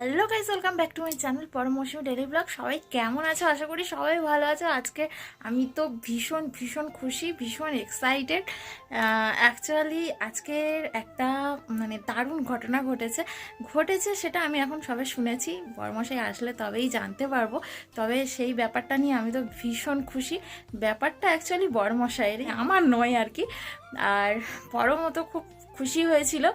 Hello guys, welcome back to my channel পরমৌসুমী daily blog. সবাই কেমন আছো? আশা করি সবাই ভালো আছো। আজকে আমি তো ভীষণ ভীষণ খুশি, ভীষণ এক্সাইটেড। অ্যাকচুয়ালি আজকের একটা দারুণ ঘটনা ঘটেছে সেটা আমি এখন সবে শুনেছি। বরমশাই আসলে তবেই জানতে পারবো। তবে সেই ব্যাপারটা নিয়ে আমি তো ভীষণ খুশি। ব্যাপারটা অ্যাকচুয়ালি বরমশাইয়ের, আমার নয় আর কি। আর পরমও তো খুব খুশি হয়েছিল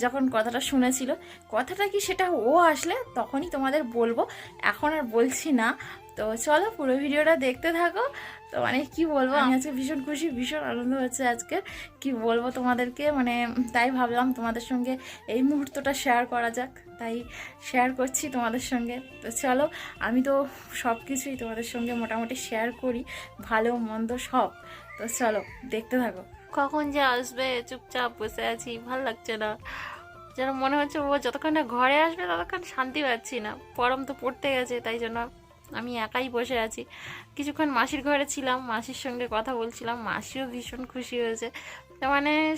যখন কথাটা শুনেছিল। কথাটা কি সেটা ও আসলে তখনই তোমাদের বলবো, এখন আর বলছি না। তো চলো পুরো ভিডিওটা দেখতে থাকো। তো কি বলবো, আমি আজকে ভীষণ খুশি, ভীষণ আনন্দ হচ্ছে আজকে। কি বলবো তোমাদেরকে, তাই ভাবলাম তোমাদের সঙ্গে এই মুহূর্তটা শেয়ার করা যাক, তাই শেয়ার করছি তোমাদের সঙ্গে। তো চলো, আমি তো সব কিছুই তোমাদের সঙ্গে মোটামুটি শেয়ার করি, ভালো মন্দ সব। তো চলো দেখতে থাকো। কখন যে আসবে, চুপচাপ বসে আছি, ভাল লাগছে না। যেন মনে হচ্ছে ও যতক্ষণ না ঘরে আসবে ততক্ষণ শান্তি পাচ্ছি না। পরম তো পড়তে গেছে, তাই জন্য আমি একাই বসে আছি। কিছুক্ষণ মাসির ঘরে ছিলাম, মাসির সঙ্গে কথা বলছিলাম, মাসিও ভীষণ খুশি হয়েছে। তো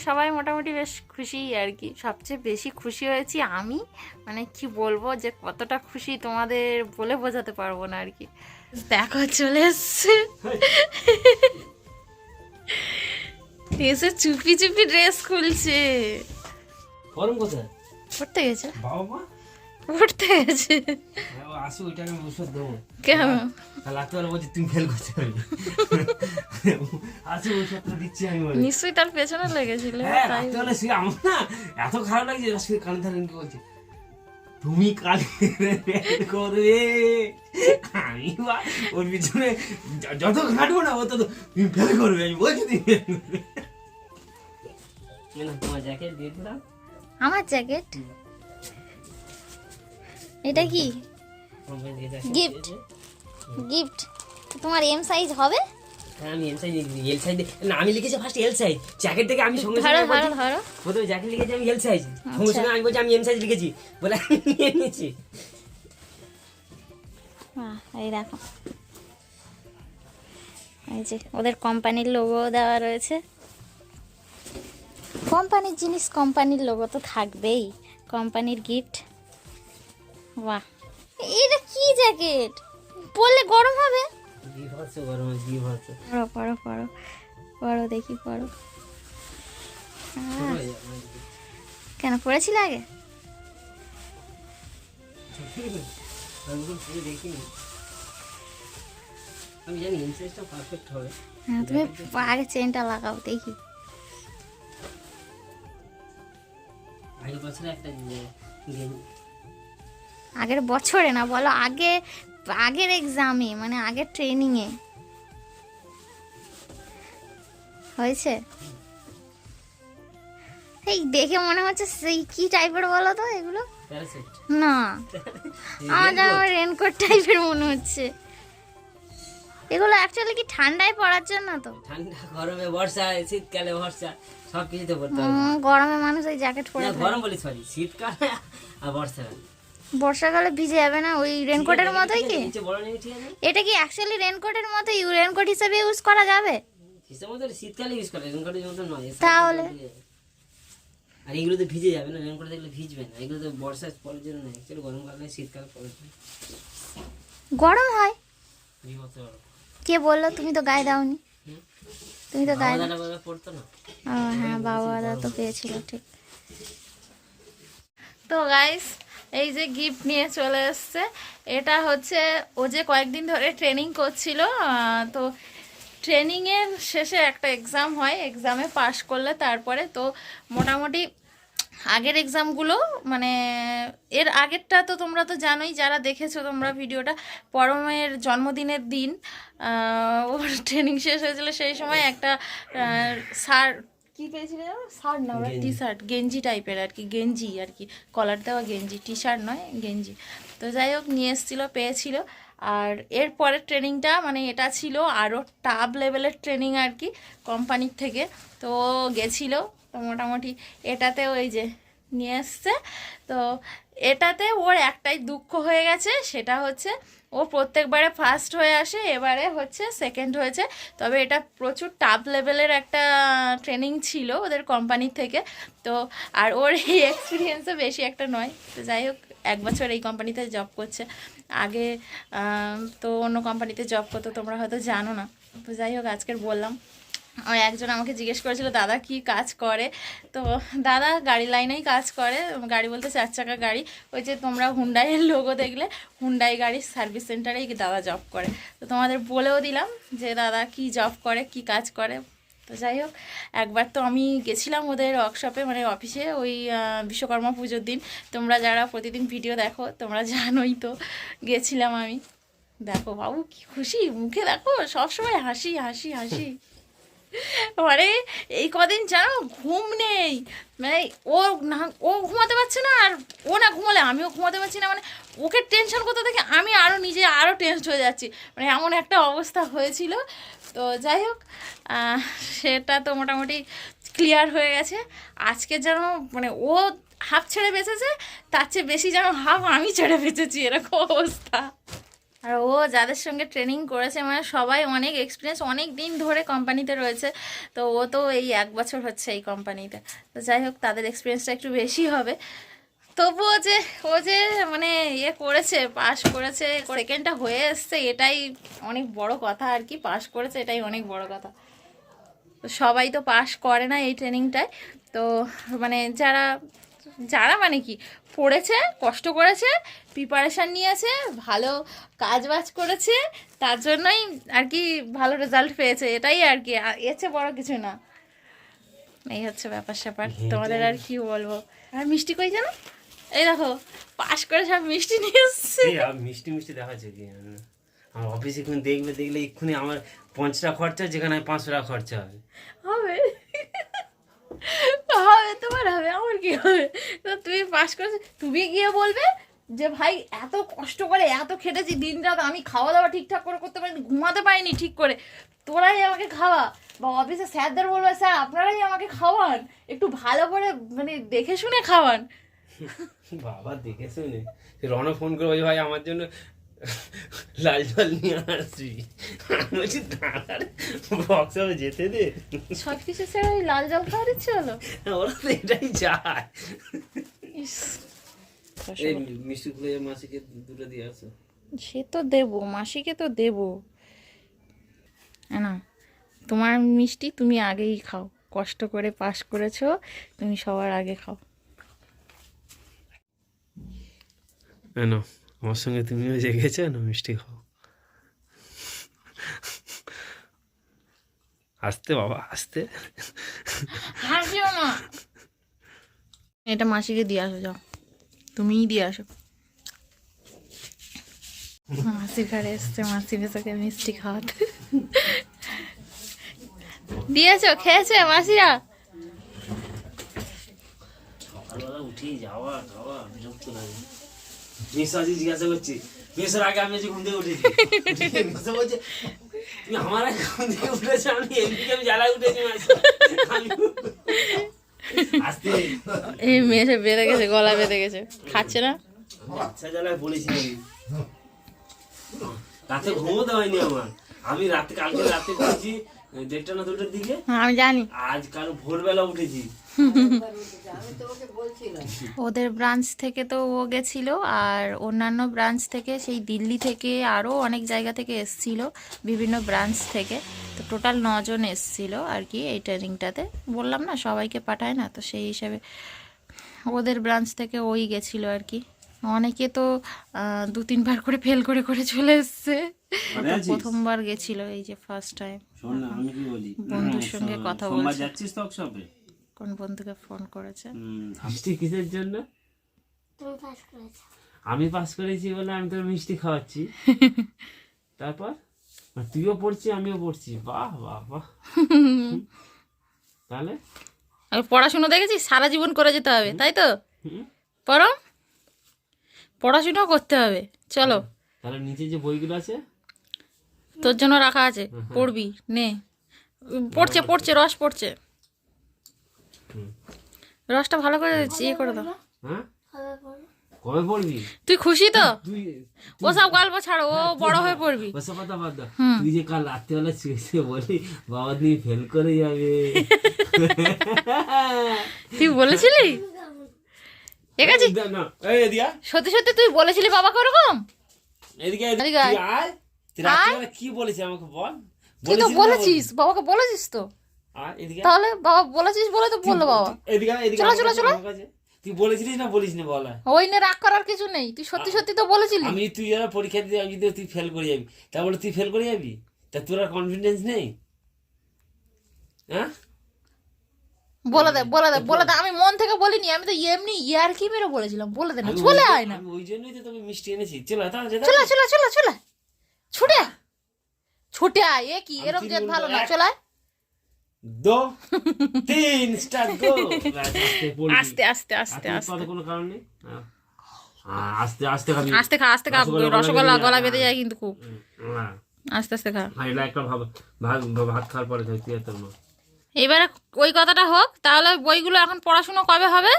সবাই মোটামুটি বেশ খুশিই আর কি। সবচেয়ে বেশি খুশি হয়েছি আমি, কি বলবো যে কতটা খুশি তোমাদের বলে বোঝাতে পারবো না আর কি। দেখো চলে এসছে, এসে চুপি চুপি ড্রেস খুলছে। গরম কোথায়? পড়তে গেছে, বাবা মা পড়তে গেছে। আসো, ওইটাকে আমি ওষুধ দেবো। কেন? লাগতে পারো বলছি, তুমি ফেল করতে পারবে। আসো, ওষুধটা দিচ্ছি আমি। নিশ্চয়ই তার পেছনে লেগেছিল, হ্যাঁ, তাই রাত্রে সে আমার না এত খারাপ লাগছে, রাস্তায় কানে ধরেন কি বলছে, তুমি কানে ফেল করবে। আমি ওর পিছনে যত ঘাটবো না তত তুমি ফেল করবে, আমি বলছি তুমি ফেল করবে। তোমার জ্যাকেট দিয়ে দিলাম। আমার জ্যাকেট? এটা কি গিফট? গিফট তোমার এম সাইজ হবে? হ্যাঁ, আমি এল সাইজ, এল সাইজ না, আমি লিখেছি ফার্স্ট এল সাইজ জ্যাকেট থেকে। আমি সঙ্গে ধরো সঙ্গে ধরো ধরো, প্রথমে জ্যাকেট লিখেছি আমি এল সাইজ, সঙ্গে সঙ্গে আমি বলছি আমি এম সাইজ লিখেছি বলে আমি নিয়ে নিয়েছি। এই দেখো, এই যে ওদের কোম্পানির লোগো দেওয়া রয়েছে। কোম্পানির জিনিস, কোম্পানির লোগো তো থাকবেই। কোম্পানির গিফট। বাহ, এটা কি জ্যাকেট? পরলে গরম হবে? গরম পড়ো পড়ো পড়ো পড়ো, দেখি পড়ো। কেন পড়েছিলে আগে? দেখিনি, আমি জানি এম সাইজটা পারফেক্ট হবে। হ্যাঁ, তুমি আগে চেনটা লাগাও দেখি। আগের বছরে একটা আগের বছরে না, বলো আগে, আগের এক্সামে, আগের ট্রেনিংয়ে হয়েছে। এই দেখে মনে হচ্ছে সেই কি টাইপের বলো তো এগুলো? না, আমার রেনকোট টাইপের মনে হচ্ছে। এগুলো অ্যাকচুয়ালি কি ঠান্ডায় পড়ার জন্য? তো ঠান্ডা, গরমে, বর্ষায়, শীতকালে, বর্ষা সব কিছুতে পড়তে হবে। গরমে মানুষ এই জ্যাকেট পরে, গরম বলি সরি, শীতকালে আর বর্ষাকালে। বর্ষাকালে ভিজে যাবে না ওই রেনকোটের মতোই কি? এটা কি অ্যাকচুয়ালি রেনকোটের মতোই, রেনকোট হিসেবে ইউজ করা যাবে? শীতকালে ইউজ করে, রেনকোটের মতো নয় তাহলে। আর এগুলো তো ভিজে যাবে না, রেনকোট দেখলে ভিজবে না। এগুলো তো বর্ষার পরের জন্য না, অ্যাকচুয়ালি গরমকালে, শীতকালে পরের জন্য। গরম হয়? কে বললো? তুমি তো গায়ে দাওনি। তুমি তো গায়ে পড়তো না। হ্যাঁ, বাবা দাদা তো পেয়েছিল, ঠিক। তো গাইস, এই যে গিফট নিয়ে চলে এসছে। এটা হচ্ছে ও যে কয়েকদিন ধরে ট্রেনিং করছিল, তো ট্রেনিংয়ের শেষে একটা এক্সাম হয়, এক্সামে পাশ করলে তারপরে তো মোটামুটি আগের এক্সামগুলো, এর আগেরটা তো তোমরা তো জানোই, যারা দেখেছো তোমরা ভিডিওটা, পরমের জন্মদিনের দিন ওর ট্রেনিং শেষ হয়েছিল। সেই সময় একটা স্যার কি পেয়েছিল, শার্ট না, টি শার্ট, গেঞ্জি টাইপের আর কি, গেঞ্জি আর কি, কলার দেওয়া গেঞ্জি, টি শার্ট নয়, গেঞ্জি। তো যাই হোক, নিয়ে এসেছিলো, পেয়েছিল। আর এর পরের ট্রেনিংটা এটা ছিল আরও টাফ লেভেলের ট্রেনিং আর কি, কোম্পানির থেকে। তো গেছিলো, তো মোটামুটি এটাতে ওই যে নিয়ে এসছে। তো এটাতে ওর একটাই দুঃখ হয়ে গেছে, সেটা হচ্ছে ও প্রত্যেকবারে ফার্স্ট হয়ে আসে, এবারে হচ্ছে সেকেন্ড হয়েছে। তবে এটা প্রচুর টাফ লেভেলের একটা ট্রেনিং ছিল ওদের কোম্পানির থেকে। তো আর ওর এই এক্সপিরিয়েন্সও বেশি একটা নয়। তো যাই হোক, 1 বছর এই কোম্পানিতে জব করছে। আগে তো অন্য কোম্পানিতে জব করতো, তোমরা হয়তো জানো না। তো যাই হোক, আজকের বললাম। ওই একজন আমাকে জিজ্ঞেস করেছিল দাদা কি কাজ করে, তো দাদা গাড়ি লাইনেই কাজ করে। গাড়ি বলতে 4 চাকা গাড়ি, ওই যে তোমরা হুন্ডাইয়ের লোগো দেখলে, হুন্ডাই গাড়ির সার্ভিস সেন্টারেই দাদা জব করে। তো তোমাদের বলেও দিলাম যে দাদা কি জব করে, কি কাজ করে। তো যাই হোক, একবার তো আমি গেছিলাম ওদের ওয়ার্কশপে, মানে অফিসে, ওই বিশ্বকর্মা পুজোর দিন। তোমরা যারা প্রতিদিন ভিডিও দেখো তোমরা জানোই তো, গেছিলাম আমি। দেখো বাবু কি খুশি মুখে, দেখো সবসময় হাসি হাসি হাসি। মানে এই কদিন জানো ঘুম নেই, মানে ও না, ও ঘুমাতে পারছে না, আর ও না ঘুমালে আমিও ঘুমাতে পারছি না। মানে ওকে টেনশন করতে দেখে আমি আরও নিজে আরও টেনশন হয়ে যাচ্ছি, মানে এমন একটা অবস্থা হয়েছিল। তো যাই হোক, সেটা তো মোটামুটি ক্লিয়ার হয়ে গেছে। আজকে যেন মানে ও হাফ ছেড়ে বেঁচেছে, তার চেয়ে বেশি যেন হাফ আমি ছেড়ে বেঁচেছি, এরকম অবস্থা। আর ও যাদের সঙ্গে ট্রেনিং করেছে মানে সবাই অনেক এক্সপিরিয়েন্স, অনেক দিন ধরে কোম্পানিতে রয়েছে। তো ও তো এই 1 বছর হচ্ছে এই কোম্পানিতে। তো যাই হোক, তাদের এক্সপিরিয়েন্সটা একটু বেশি হবে। তবুও যে ও যে মানে ইয়ে করেছে, পাশ করেছে, সেকেন্ডটা হয়ে এসছে, এটাই অনেক বড় কথা আর কি। পাশ করেছে এটাই অনেক বড় কথা। তো সবাই তো পাশ করে না এই ট্রেনিংটায়। তো মানে যারা যারা মানে কি পড়েছে, কষ্ট করেছে, প্রিপারেশান নিয়েছে, ভালো কাজবাজ করেছে, তার জন্যই আর কি ভালো রেজাল্ট পেয়েছে, এটাই আর কি, এর চেয়ে বড় কিছু না। এই হচ্ছে ব্যাপার স্যাপার, তোমাদের আর কি বলবো। আর মিষ্টি কই জানো, এই দেখো পাশ করে সব মিষ্টি নিয়ে এসছে। মিষ্টি মিষ্টি দেখাচ্ছে কি আমার অফিসে এখন দেখলে এক্ষুনি আমার 50 টাকা খরচা, যেখানে 500 টাকা খরচা হবে। হবে হবে, তোমার হবে, আমার কি হবে। তো তুমি পাস করেছো, তুমি গিয়ে বলবে যে ভাই এত কষ্ট করে এত খেটেছি দিন রাত, আমি খাওয়া দাওয়া ঠিকঠাক করে করতে পারিনি, ঘুমাতে পারিনি ঠিক করে, তোরাই আমাকে খাওয়া। বা অফিসে স্যারদের বলবে স্যার আপনারাই আমাকে খাওয়ান, একটু ভালো করে মানে দেখে শুনে খাওয়ান। বাবা দেখে শুনে রণ ফোন করে বলছে ভাই আমার জন্য লাল জল নিয়ে আসছি। আমি বলছি দাঁড়ার বক্সে যেতে দে, সব কিছু স্যার ওই লাল জল খাওয়া দিচ্ছে হলো। ওরা তো এটাই চায়। ইস, এই মিষ্টি খুলে মাসিকে দুটো দিয়ে আসো। সে তো দেবো, মাসিকে তো দেবো না। তোমার মিষ্টি তুমি আগেই খাও, কষ্ট করে পাস করেছো, তুমি সবার আগে খাও। কেন আমার সঙ্গে তুমিও জেগেছো না, মিষ্টি খাও। আসতে বাবা আসতে, হাসিও না। এটা মাসিকে দিয়ে আসো, যাও তুমিই দিয়ে আসো। মাসি ঘরে এসছে, মাসি বেসাকে মিষ্টি খাওয়াতে দিয়েছো, খেয়েছে মাসিরা। সকালবেলা উঠেই যাওয়া খাওয়া বিরক্ত লাগে। মিশা আজ জিজ্ঞাসা করছি, মিশার আগে আমি যে ঘুম থেকে উঠেছি, মিশা বলছে তুমি আমার আগে ঘুম থেকে উঠেছো, আমি এদিকে আমি জ্বালায় উঠেছি। আসতে এই মেয়ে সে বেঁধে গেছে, গলা বেঁধে গেছে, খাচ্ছে না। আচ্ছা জ্বালায় বলেছি আমি, রাতে ঘুমোতে হয়নি আমার। আমি রাতে কালকে রাতে করেছি 1:30 না 2টার দিকে, আমি জানি। আজ কাল ভোরবেলা উঠেছি। ওদের ব্রাঞ্চ থেকে তো ও গেছিল, আর অন্যান্য ব্রাঞ্চ থেকে সেই দিল্লি থেকে আরও অনেক জায়গা থেকে এসছিল, বিভিন্ন ব্রাঞ্চ থেকে। তো টোটাল 9 জন এসছিল আর কি এই ট্রেনিংটাতে। বললাম না সবাইকে পাঠায় না, তো সেই হিসাবে ওদের ব্রাঞ্চ থেকে ওই গেছিল আর কি। অনেকে তো 2-3 বার করে ফেল করে করে চলে এসছে। প্রথমবার গেছিল, এই যে ফার্স্ট টাইম। শোন না আমি কি বলি, বন্ধুর সঙ্গে কথা সোমবার বলছে। যাচ্ছিস তো ওয়ার্কশপে? কোন বন্ধুকে ফোন করেছে? মিষ্টি কিসের জন্য? আমি পাস করেছি বলে আমি তোর মিষ্টি খাওয়াচ্ছি। তারপর তুইও পড়ছিস আমিও পড়ছি, বাহ বাহ বাহ। তাহলে আর পড়াশুনো দেখেছি সারা জীবন করে যেতে হবে, তাই তো? পড়ো, পড়াশুনো করতে হবে, চলো। তাহলে নিচে যে বইগুলো আছে তোর জন্য রাখা আছে, পড়বি নে। পড়ছে পড়ছে, রস পড়ছে, রসটা ভালো করে ইয়ে করে দাও। হ্যাঁ কবে পড়বি তুই খুশি তো? তুই? ওসব গল্প ছাড়ো, ও বড় হয়ে পড়বি। ওসব কথা বাদ দাও। তুই যে কাল রাত্রিবেলা শুয়ে বলি বাবা তুমি ফেল করে যাবে, তুই বলেছিলি? ঠিক আছে না এই এদিকে সত্যি সত্যি তুই বলেছিলি বাবাকে ওরকম এদিকে এদিকে আয়। তুই আয় তুই রাত্রিবেলা কি বলেছিস আমাকে বল তুই তো বলেছিস বাবাকে বলেছিস তো আয় এদিকে তাহলে বাবা বলেছিস বলে তো বললো বাবা এদিকে এদিকে চলো, চলো, চলো। আমার কাছে। তুই বলেছিলিস না বলিস না বল আয়। ওই নিয়ে রাগ করার কিছু নেই তুই সত্যি সত্যি তো বলেছিলি আমি তুই যারা পরীক্ষা দিতে আমি যদি তুই ফেল করে যাবি তারপরে তুই ফেল করে যাবি তা তোর আর কনফিডেন্স নেই হ্যাঁ বলে দে বলে দে বলে দে আমি মন থেকে বলিনি আমি তো এমনি ইয়ার কি মেরে বলেছিলাম বলে দে না আমি চলে ওই- আয় না আমি ওই জন্যই তো তোকে মিষ্টি এনেছি চলো তাহলে চলে চলে চলে চলে ছুটে আয়। ছুটে আয় এ কি আমি এরকম তিন জেদ বলবো, ভালো না এক। চলে আয়। 2 3 স্টার্ট গো আস্তে আস্তে আস্তে আস্তে কোনো কারণ নেই হ্যাঁ। আস্তে আস্তে খাবি আস্তে খা আস্তে খা রসগোল্লা রসগোল্লা বেঁধে গলা যায়। বেঁধে যায় কিন্তু খুব হ্যাঁ আস্তে আস্তে খা ভাই একটা ভাত ভাত খাওয়ার পরে খাই তুই আর তোর মা এবারে ওই কথাটা হোক তাহলে বইগুলো এখন পড়াশুনো কবে হবে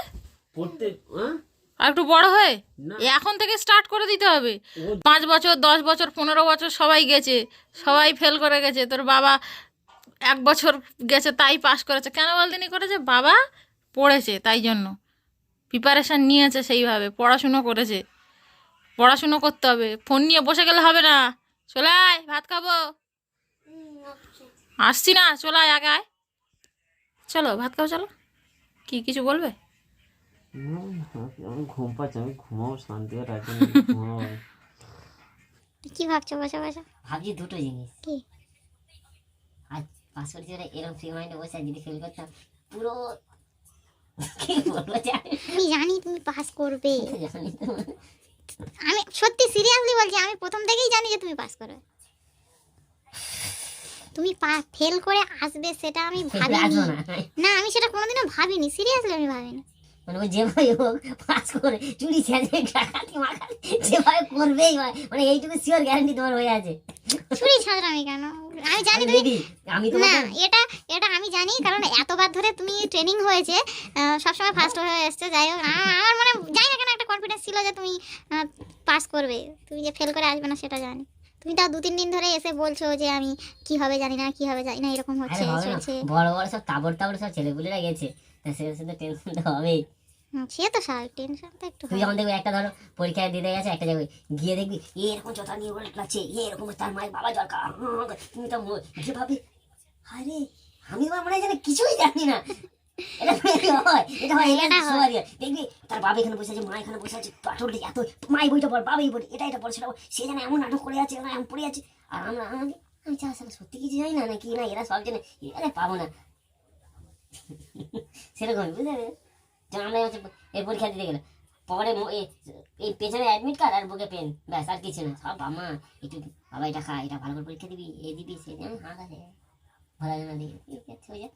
পড়তে হ্যাঁ আর একটু বড় হয়ে না। এখন থেকে স্টার্ট করে দিতে হবে ও- 5 বছর 10 বছর 15 বছর সবাই গেছে সবাই ফেল করে গেছে তোর বাবা 1 বছর গেছে তাই পাস করেছে কেন বলদিনি করেছে বাবা পড়েছে তাই জন্য প্রিপারেশান নিয়েছে সেইভাবে পড়াশুনো করেছে পড়াশুনো করতে হবে ফোন নিয়ে বসে গেলে হবে না চলে আয় ভাত খাবো আসছি না চলে আয় আগে আয় চলো ভাত খাও চলো কি কিছু বলবে আমি ঘুম পাচ্ছি আমি ঘুমাবো শান্তি রাখি ঘুমাবো কি ভাবছো বসে বসে ভাবছি দুটো জিনিস কি আজ পাস করছি ওরা এরকম ফ্রি মাইন্ডে বসে আর যদি ফেল করতাম পুরো কি বলবো জানি আমি জানি তুমি পাস করবে জানি তো আমি সত্যি সিরিয়াসলি বলছি আমি প্রথম থেকেই জানি যে তুমি পাস করবে তুমি ফেল করে আসবে সেটা আমি ভাবিনি আসবো না না আমি সেটা কোনোদিনও ভাবিনি সিরিয়াসলি আমি ভাবিনি মানে ও যেভাবে হোক পাস করে চুরি ছেঁচে ডাকাতি মাকাতি যেভাবে করবেই মানে এইটুকু শিওর গ্যারান্টি তোমার হয়ে আছে ছুরি ছাড়ামি কেন আমি জানি আমি তুমি ready, আমি তো না এটা এটা আমি জানি কারণ এতবার ধরে তুমি ট্রেনিং হয়েছে সবসময় ফার্স্ট হয়ে এসছে যাই হোক আমার মনে জানি না কেন একটা কনফিডেন্স ছিল যে তুমি পাস করবে তুমি যে ফেল করে আসবে না সেটা জানি তুমি তাও 2-3 দিন ধরে এসে বলছো যে আমি কি হবে জানি না কি হবে জানি না এরকম হচ্ছে আরে হবে না, চলছে বড় বড় সব তাবড় সব ছেলেপুলেরা গেছে তা সে তো টেনশন তো হবেই সে তো স্বাভাবিক টেনশন তো একটু তুই হয়। যখন দেখবি একটা ধরো পরীক্ষা দিতে গেছে একটা জায়গায় গিয়ে দেখবি এরকম চটা নিয়ে বলে লাগছে এরকম তার মায়ের বাবা দরকার তুমি তো যে ভাবি আরে আমি বা মনে হয় যেন কিছুই জানি না এটা হয় এটা হয় এটা হয়। সবারই হয়। দেখবি তার বাবা এখানে বসে আছে মা এখানে বসে আছে পাঠক এত মাই বইটা পড় বাবাই পড়ে এটা পড়ে সেটা পড়ে। সে যেন এমন নাটক করে আছে এমন পড়ে আছে আর আমি চা আসলে সত্যি কিছু জানি না নাকি না এরা সব জেনে এরা পাবো না সেরকম বুঝতে পেরে যেমন আমরা হচ্ছে এই পরীক্ষা দিতে গেলে পরে এই পেছনে অ্যাডমিট কার্ড আর বুকে পেন ব্যাস আর কিছু না সব বাবা একটু বাবা এটা খা এটা ভালো করে পরীক্ষা দিবি এ দিবি সে যেন হাঁ কাছে ভালো না দিবি হয়ে যায়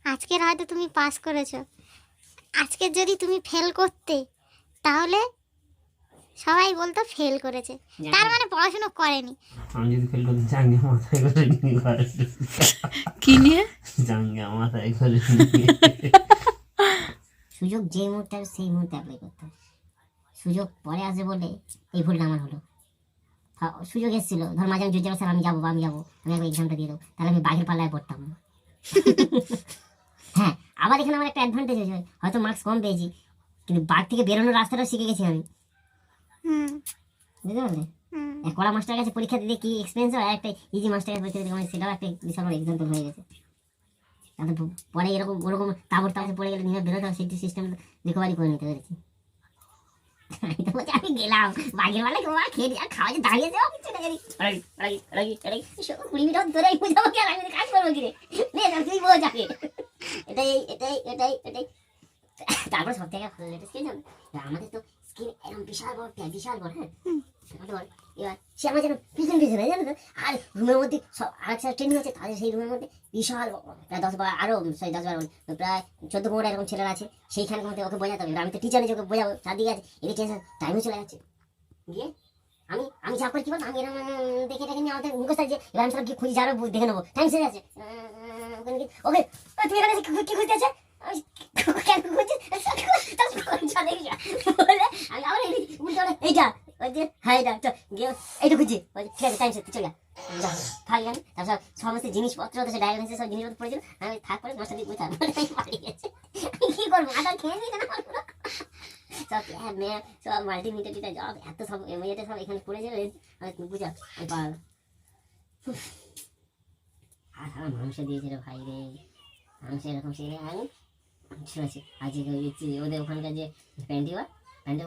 আজকের হয়তো তুমি পাস করেছো আজকে যদি তুমি ফেল করতে তাহলে সবাই বলতো ফেল করেছে তার মানে পড়াশোনা করেনি আমি যদি ফেল করতে জাঙ্গা মাথায় করে নিয়ে ঘরে কি নিয়ে জাঙ্গা মাথায় করে সুযোগ যে মুহূর্তে আসবে সেই মুহূর্তে অ্যাপ্লাই করতে হবে সুযোগ পরে আসবে বলে এই ভুলটা আমার হলো সুযোগ এসেছিল ধর মাঝে আমি জোর স্যার আমি যাবো আমি একবার এক্সামটা দিয়ে দেবো তাহলে আমি বাঘের পাল্লায় পড়তাম না হ্যাঁ আবার এখানে আমার একটা অ্যাডভান্টেজ হয়েছে হয়তো মার্কস কম পেয়েছি কিন্তু বাঘ থেকে বেরোনোর রাস্তাটাও শিখে গেছি আমি হুম বুঝতে পারলে হুম এক কড়া মাস্টার কাছে পরীক্ষা দিতে কি এক্সপিরিয়েন্স হয় আর একটা ইজি মাস্টার কাছে পরীক্ষা দিতে আমার সেটাও একটা বিশাল বড় এক্সাম্পল হয়ে গেছে তাদের পরে এরকম ওরকম তাবড় পড়ে গেলে নিজে বেরোতে হবে সেই সিস্টেম রিকভারি করে নিতে পেরেছি আমি তো বলছি আমি গেলাম বাঘের বেলা তোমার খেয়ে দিয়ে খাওয়া যে দাঁড়িয়ে যাও আমি চলে গেলি 20 মিনিট ধরে বুঝাবো কি আর আমি কাজ করবো কি রে তুই বোঝ আগে এটাই তারপরে সব থেকে ভালো লেটেস্ট কি জানো আমাদের তো স্কিন এরকম বিশাল বড় হ্যাঁ এবার সে আমার যেন পিছনে জানো তো আর রুমের মধ্যে সব আরেকটা ট্রেনিং আছে তাদের সেই রুমের মধ্যে বিশাল প্রায় 10-12 আরো 10-12 প্রায় 14-15 এরকম ছেলেরা আছে সেইখানে মধ্যে ওকে বোঝাতে হবে আমি তো টিচার নিজে ওকে বোঝাবো চারদিকে আছে এদিকে টেনশন টাইমও চলে যাচ্ছে গিয়ে আমি যা করে কি বলতো আমি এরকম দেখে নিয়ে আমাদের মুখস্থ আছে এবার আমি সব কি খুঁজি যারও দেখে নেবো টাইম চলে যাচ্ছে ওকে তুমি এখানে কি খুঁজতে আছে আমি কেন খুঁজছি বলে আমি আবার এইটা ওই যে হ্যাঁ এটা এইটা খুঁজছি ঠিক আছে টাইম সত্যি চলে যা থাক গেল তারপর সমস্ত জিনিসপত্র সে ডায়াগনোসিস সব জিনিসপত্র পড়েছিল আমি থাক করে নষ্ট দিক বুঝতাম পালিয়ে গেছে কি করবো আদার খেয়ে নিতে না সব ম্যাপ সব মাল্টিমিটার টিটা সব এত সব এমএটা সব এখানে পড়ে যাবে বুঝা আমি পারলাম। আর আমার মাংস দিয়েছে রে ভাই রে, মাংস এরকম সেরে আমি শুনেছি আজকে ওদের ওখানকার যে প্যান্টি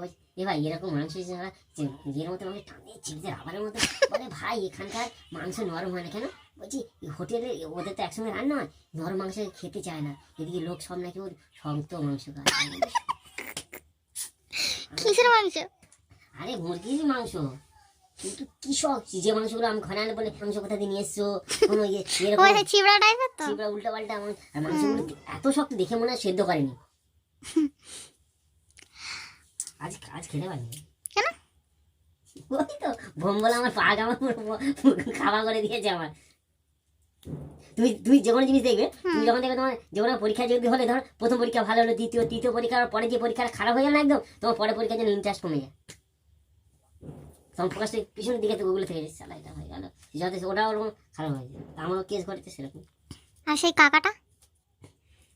বলছে এ ভাই এরকম মাংস ইয়ের মতো আমাকে টানে চিপতে রাবারের মতো, বলে ভাই এখানকার মাংস নরম হয় না কেন? বলছি হোটেলে ওদের তো একসঙ্গে রান্না হয়, নরম মাংস খেতে চায় না, এদিকে লোক সব নাকি ওর শক্ত মাংস খায়। কিসের মাংস? আরে মুরগির মাংস, কিন্তু কি শখ যে মাংসগুলো আমি ঘরে আনলে বলে মাংস কোথা দিয়ে নিয়ে এসছো, কোনো এরকম চিবড়া টাইপের তো, চিবড়া উল্টা পাল্টা আর মাংসগুলো এত শক্ত দেখে মনে হয় সেদ্ধ করেনি। আজ খেতে পারিনি কেন? ওই তো বোম বলে আমার পাক আমার খাওয়া করে দিয়েছে আমার। তুমি যে কোনো জিনিস দেখবে, তুমি যখন দেখবে তোমার যে কোনো পরীক্ষা যদি হলে ধর প্রথম পরীক্ষা ভালো হলো, তৃতীয় পরীক্ষার পরে যে পরীক্ষা খারাপ হয়ে গেল না একদম, তোমার পরের পরীক্ষার জন্য ইন্টারেস্ট কমে যায়, তখন ফোকাসটা পিছনের দিকে তো ওগুলো থেকে চালা এটা হয়ে গেল যথেষ্ট, ওটা ওরকম খারাপ হয়ে যায়। আমারও কেস করেছে সেরকম। আর সেই কাকাটা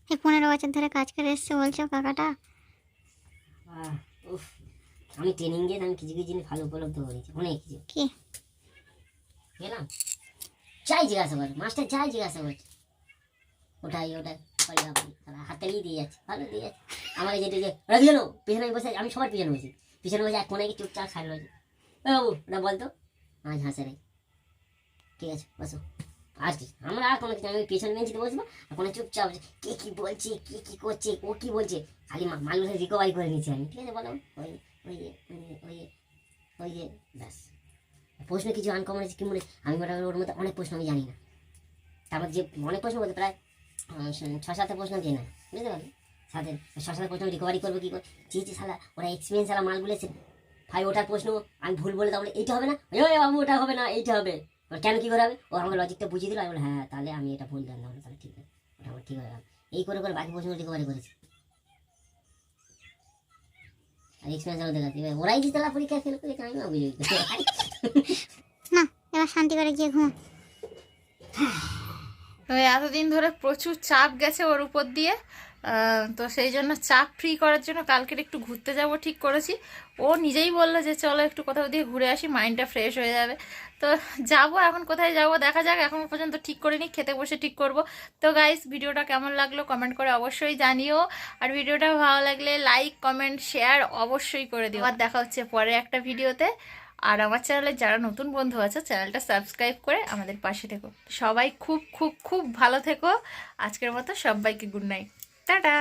এই 15 বছর ধরে কাজ করে এসছে বলছো কাকাটা, উফ, আমি ট্রেনিং গিয়ে আমি কিছু কিছু জিনিস ভালো উপলব্ধ করেছি, অনেক কিছু। কি গেলাম যাই জিজ্ঞাসা করে মাস্টার, যাই জিজ্ঞাসা করছে ওটাই হাততালিয়ে দিয়ে যাচ্ছে, ভালো দিয়ে যাচ্ছে। আমাকে যেটা যে ওরা দিয়ে পেছনে বসে, আমি সবার পিছনে বসি, পিছনে বসে এক কোনায় গিয়ে চুপচাপ সাইড রয়েছে, বাবু ওটা বলতো আজ হাসে রে, ঠিক আছে বসো। আর কি আমরা আর কোনো কিছু, আমি পেছনে বেঞ্চিতে বসবো আর কোনো চুপচাপ কে কি বলছে, কে কি করছে, ও কি বলছে, খালি মালগুলো রিকভারি করে নিচ্ছি আমি, ঠিক আছে বলো ওই যে ব্যাস। প্রশ্ন কিছু আনকমন আছে কি মনে, আমি ওর মধ্যে অনেক প্রশ্ন আমি জানি না, তারপর যে অনেক প্রশ্ন বলতে প্রায় 6-7 প্রশ্ন যে না বুঝতে পারলি, 7 প্রশ্ন রিকভারি করবো কি করে, যে শালা ওরা এক্সপিরিয়েন্স শালা মালগুলো এসে ভাই ওটার প্রশ্ন আমি ভুল বলে তাহলে এইটা হবে না, ওই বাবু ওটা হবে না এইটা হবে, কেন কি করে হবে, ও আমাকে লজিকটা বুঝিয়ে দিল, আমি বলে হ্যাঁ তাহলে আমি এটা ভুল জানলাম, তাহলে ঠিক আছে ওটা আমার ঠিক হয়ে গেল, এই করে করে বাকি প্রশ্ন রিকভারি করেছি। আর এক্সপিরিয়েন্স আমাদের কাছে ওরাই যে তারা পরীক্ষা ফেল করে আমি না বুঝি না, এবার শান্তি করে গিয়ে ঘুম। তো এতদিন ধরে প্রচুর চাপ গেছে ওর উপর দিয়ে, তো সেই জন্য চাপ ফ্রি করার জন্য কালকের একটু ঘুরতে যাব ঠিক করেছি। ও নিজেই বললো যে চলো একটু কোথাও দিয়ে ঘুরে আসি, মাইন্ডটা ফ্রেশ হয়ে যাবে। তো যাব, এখন কোথায় যাব দেখা যাক, এখন পর্যন্ত ঠিক করিনি, খেতে বসে ঠিক করব। তো গাইস ভিডিওটা কেমন লাগলো কমেন্ট করে অবশ্যই জানিও, আর ভিডিওটা ভালো লাগলে লাইক কমেন্ট শেয়ার অবশ্যই করে দিও। আর দেখা হচ্ছে পরে একটা ভিডিওতে। আর আমার চ্যানেলে যারা নতুন বন্ধু আছে চ্যানেলটা সাবস্ক্রাইব করে আমাদের পাশে থেকো। সবাই খুব খুব খুব ভালো থেকো। আজকের মতো সবাইকে গুড নাইট, টাটা।